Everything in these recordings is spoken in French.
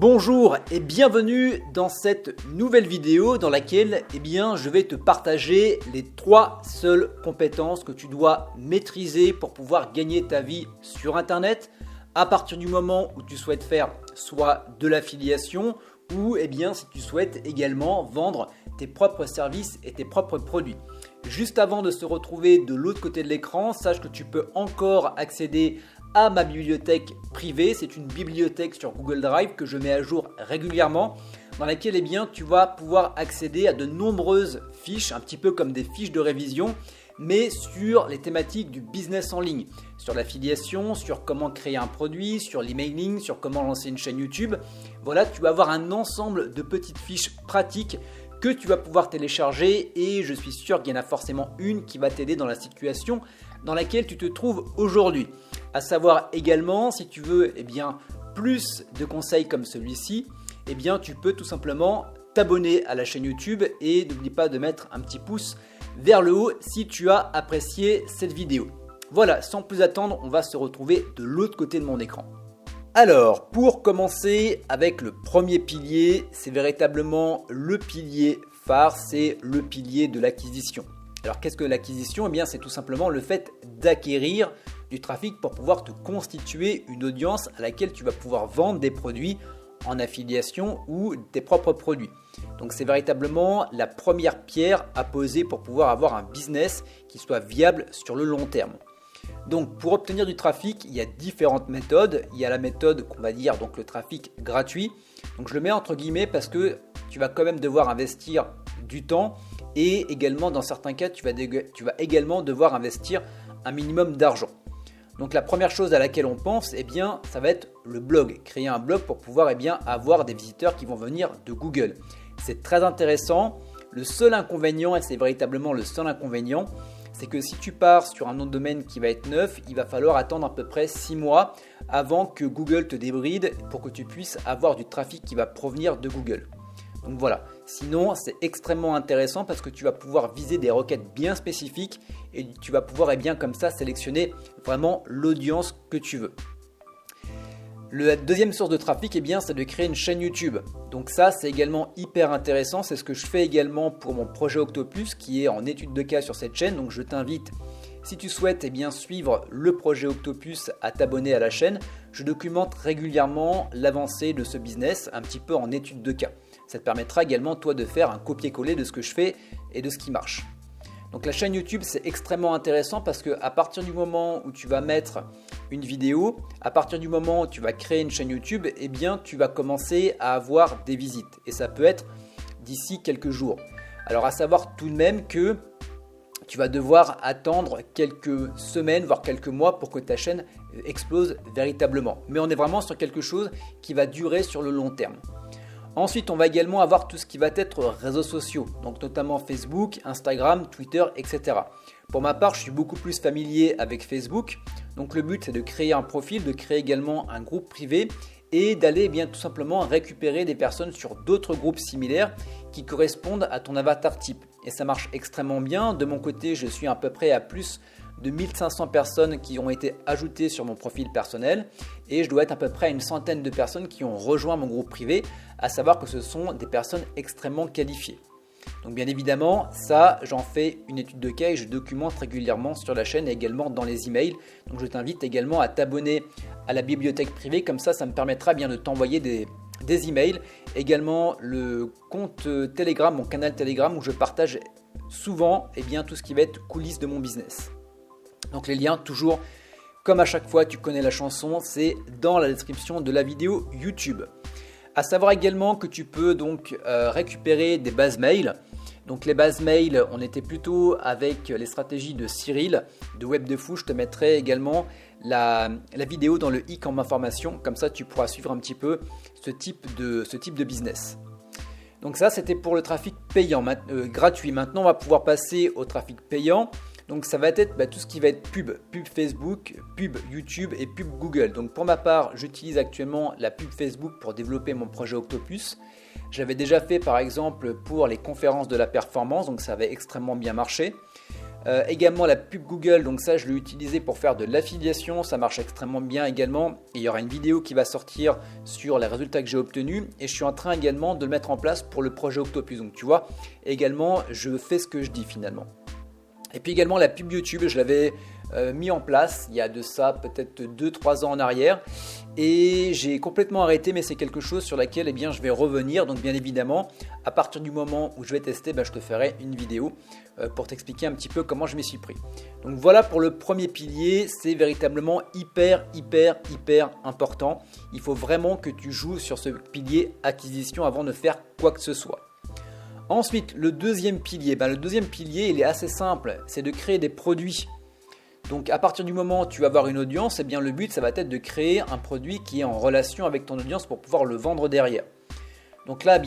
Bonjour et bienvenue dans cette nouvelle vidéo dans laquelle je vais te partager les 3 seules compétences que tu dois maîtriser pour pouvoir gagner ta vie sur internet à partir du moment où tu souhaites faire soit de l'affiliation ou si tu souhaites également vendre tes propres services et tes propres produits. Juste avant de se retrouver de l'autre côté de l'écran, sache que tu peux encore accéder à ma bibliothèque privée. C'est une bibliothèque sur Google Drive que je mets à jour régulièrement, dans laquelle tu vas pouvoir accéder à de nombreuses fiches, un petit peu comme des fiches de révision, mais sur les thématiques du business en ligne, sur l'affiliation, sur comment créer un produit, sur l'emailing, sur comment lancer une chaîne YouTube. Voilà, tu vas avoir un ensemble de petites fiches pratiques que tu vas pouvoir télécharger et je suis sûr qu'il y en a forcément une qui va t'aider dans la situation dans laquelle tu te trouves aujourd'hui. À savoir également, si tu veux plus de conseils comme celui-ci, tu peux tout simplement t'abonner à la chaîne YouTube et n'oublie pas de mettre un petit pouce vers le haut si tu as apprécié cette vidéo. Voilà, sans plus attendre, on va se retrouver de l'autre côté de mon écran. Alors, pour commencer avec le premier pilier, c'est véritablement le pilier phare, c'est le pilier de l'acquisition. Alors, qu'est-ce que l'acquisition ? C'est tout simplement le fait d'acquérir du trafic pour pouvoir te constituer une audience à laquelle tu vas pouvoir vendre des produits en affiliation ou tes propres produits. Donc, c'est véritablement la première pierre à poser pour pouvoir avoir un business qui soit viable sur le long terme. Donc pour obtenir du trafic, il y a différentes méthodes. Il y a la méthode qu'on va dire donc le trafic gratuit. Donc je le mets entre guillemets parce que tu vas quand même devoir investir du temps et également dans certains cas tu vas également devoir investir un minimum d'argent. Donc la première chose à laquelle on pense, ça va être le blog. Créer un blog pour pouvoir avoir des visiteurs qui vont venir de Google. C'est très intéressant. Le seul inconvénient, et c'est véritablement le seul inconvénient, c'est que si tu pars sur un nom de domaine qui va être neuf, il va falloir attendre à peu près 6 mois avant que Google te débride pour que tu puisses avoir du trafic qui va provenir de Google. Donc voilà, sinon c'est extrêmement intéressant parce que tu vas pouvoir viser des requêtes bien spécifiques et tu vas pouvoir comme ça sélectionner vraiment l'audience que tu veux. La deuxième source de trafic, c'est de créer une chaîne YouTube. Donc ça, c'est également hyper intéressant. C'est ce que je fais également pour mon projet Octopus qui est en étude de cas sur cette chaîne. Donc je t'invite, si tu souhaites suivre le projet Octopus, à t'abonner à la chaîne. Je documente régulièrement l'avancée de ce business un petit peu en étude de cas. Ça te permettra également toi de faire un copier-coller de ce que je fais et de ce qui marche. Donc la chaîne YouTube, c'est extrêmement intéressant parce qu'à partir du moment où tu vas mettre une vidéo, à partir du moment où tu vas créer une chaîne YouTube, tu vas commencer à avoir des visites. Et ça peut être d'ici quelques jours. Alors à savoir tout de même que tu vas devoir attendre quelques semaines, voire quelques mois pour que ta chaîne explose véritablement. Mais on est vraiment sur quelque chose qui va durer sur le long terme. Ensuite, on va également avoir tout ce qui va être réseaux sociaux, donc notamment Facebook, Instagram, Twitter, etc. Pour ma part, je suis beaucoup plus familier avec Facebook. Donc le but, c'est de créer un profil, de créer également un groupe privé et d'aller tout simplement récupérer des personnes sur d'autres groupes similaires qui correspondent à ton avatar type. Et ça marche extrêmement bien. De mon côté, je suis à peu près à plus de 1500 personnes qui ont été ajoutées sur mon profil personnel et je dois être à peu près à une centaine de personnes qui ont rejoint mon groupe privé, à savoir que ce sont des personnes extrêmement qualifiées. Donc bien évidemment, ça j'en fais une étude de cas et je documente régulièrement sur la chaîne et également dans les emails. Donc je t'invite également à t'abonner à la bibliothèque privée, comme ça me permettra de t'envoyer des emails. Également le compte Telegram, mon canal Telegram où je partage souvent tout ce qui va être coulisses de mon business. Donc les liens, toujours comme à chaque fois, tu connais la chanson, c'est dans la description de la vidéo YouTube. À savoir également que tu peux donc récupérer des bases mail. Donc les bases mail, on était plutôt avec les stratégies de Cyril, de Web de Fou. Je te mettrai également la vidéo dans le i en information. Comme ça, tu pourras suivre un petit peu ce type de business. Donc ça, c'était pour le trafic payant, gratuit. Maintenant, on va pouvoir passer au trafic payant. Donc ça va être tout ce qui va être pub Facebook, pub YouTube et pub Google. Donc pour ma part, j'utilise actuellement la pub Facebook pour développer mon projet Octopus. J'avais déjà fait par exemple pour les conférences de la performance, donc ça avait extrêmement bien marché. Également la pub Google, donc ça je l'ai utilisé pour faire de l'affiliation, ça marche extrêmement bien également. Et il y aura une vidéo qui va sortir sur les résultats que j'ai obtenus et je suis en train également de le mettre en place pour le projet Octopus. Donc tu vois, également je fais ce que je dis finalement. Et puis également la pub YouTube, je l'avais mis en place il y a de ça peut-être 2-3 ans en arrière et j'ai complètement arrêté, mais c'est quelque chose sur laquelle je vais revenir. Donc bien évidemment, à partir du moment où je vais tester, je te ferai une vidéo pour t'expliquer un petit peu comment je m'y suis pris. Donc voilà pour le premier pilier, c'est véritablement hyper important. Il faut vraiment que tu joues sur ce pilier acquisition avant de faire quoi que ce soit. Ensuite, le deuxième pilier, il est assez simple, c'est de créer des produits. Donc à partir du moment où tu vas avoir une audience, le but ça va être de créer un produit qui est en relation avec ton audience pour pouvoir le vendre derrière. Donc là,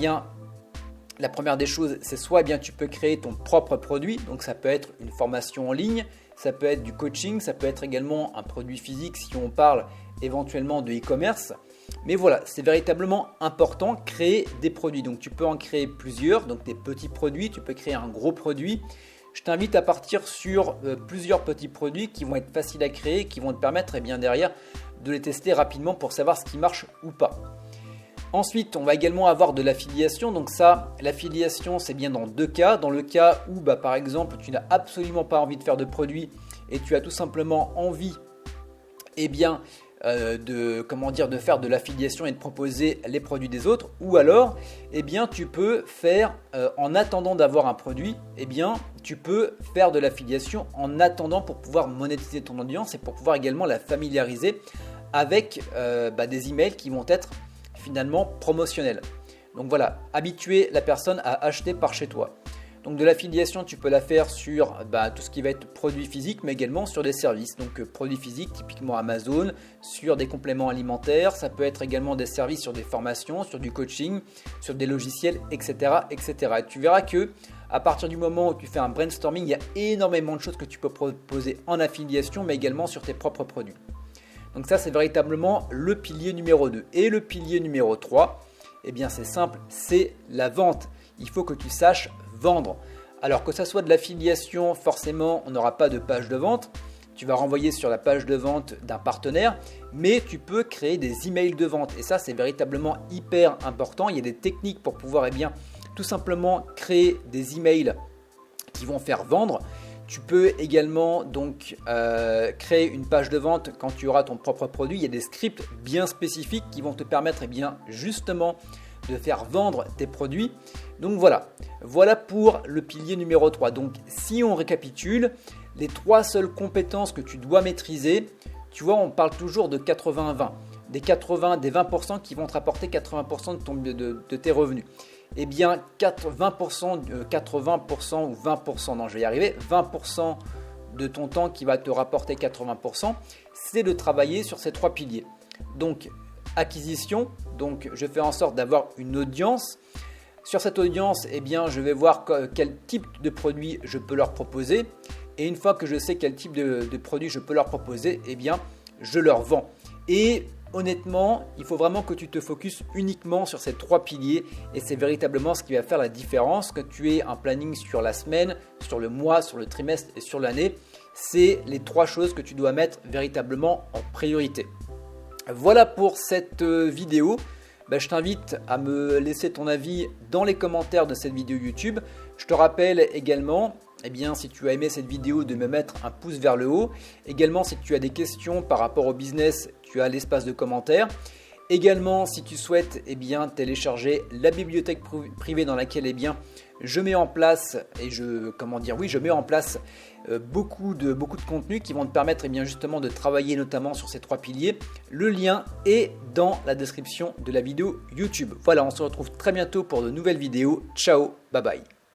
la première des choses, c'est soit tu peux créer ton propre produit, donc ça peut être une formation en ligne, ça peut être du coaching, ça peut être également un produit physique si on parle éventuellement de e-commerce. Mais voilà, c'est véritablement important, créer des produits. Donc tu peux en créer plusieurs, donc des petits produits, tu peux créer un gros produit. Je t'invite à partir sur plusieurs petits produits qui vont être faciles à créer, qui vont te permettre derrière de les tester rapidement pour savoir ce qui marche ou pas. Ensuite, on va également avoir de l'affiliation. Donc ça, l'affiliation, c'est bien dans deux cas. Dans le cas où, par exemple, tu n'as absolument pas envie de faire de produits et tu as tout simplement envie de faire de l'affiliation et de proposer les produits des autres, ou alors tu peux faire en attendant d'avoir un produit, tu peux faire de l'affiliation en attendant pour pouvoir monétiser ton audience et pour pouvoir également la familiariser avec des emails qui vont être finalement promotionnels. Donc voilà, habituer la personne à acheter par chez toi. Donc de l'affiliation, tu peux la faire sur tout ce qui va être produits physiques, mais également sur des services. Donc produits physiques, typiquement Amazon, sur des compléments alimentaires. Ça peut être également des services sur des formations, sur du coaching, sur des logiciels, etc. etc. Et tu verras que à partir du moment où tu fais un brainstorming, il y a énormément de choses que tu peux proposer en affiliation, mais également sur tes propres produits. Donc ça, c'est véritablement le pilier numéro 2. Et le pilier numéro 3, c'est simple, c'est la vente. Il faut que tu saches vendre. Alors que ça soit de l'affiliation, forcément, on n'aura pas de page de vente. Tu vas renvoyer sur la page de vente d'un partenaire, mais tu peux créer des emails de vente. Et ça, c'est véritablement hyper important. Il y a des techniques pour pouvoir tout simplement créer des emails qui vont faire vendre. Tu peux également créer une page de vente quand tu auras ton propre produit. Il y a des scripts bien spécifiques qui vont te permettre justement de faire vendre tes produits. Donc voilà pour le pilier numéro 3. Donc si on récapitule, les 3 seules compétences que tu dois maîtriser, tu vois, on parle toujours de 80-20, des 20% qui vont te rapporter 80% de tes revenus. 80% ou 20%, non je vais y arriver, 20% de ton temps qui va te rapporter 80%, c'est de travailler sur ces 3 piliers. Donc acquisition, donc je fais en sorte d'avoir une audience. Sur cette audience, je vais voir quel type de produit je peux leur proposer. Et une fois que je sais quel type de produit je peux leur proposer, je leur vends. Et honnêtement, il faut vraiment que tu te focuses uniquement sur ces 3 piliers. Et c'est véritablement ce qui va faire la différence. Que tu aies un planning sur la semaine, sur le mois, sur le trimestre et sur l'année. C'est les 3 choses que tu dois mettre véritablement en priorité. Voilà pour cette vidéo. Je t'invite à me laisser ton avis dans les commentaires de cette vidéo YouTube. Je te rappelle également, si tu as aimé cette vidéo, de me mettre un pouce vers le haut. Également, si tu as des questions par rapport au business, tu as l'espace de commentaires. Également, si tu souhaites télécharger la bibliothèque privée dans laquelle je mets en place beaucoup de contenus qui vont te permettre justement de travailler notamment sur ces 3 piliers. Le lien est dans la description de la vidéo YouTube. Voilà, on se retrouve très bientôt pour de nouvelles vidéos. Ciao, bye bye.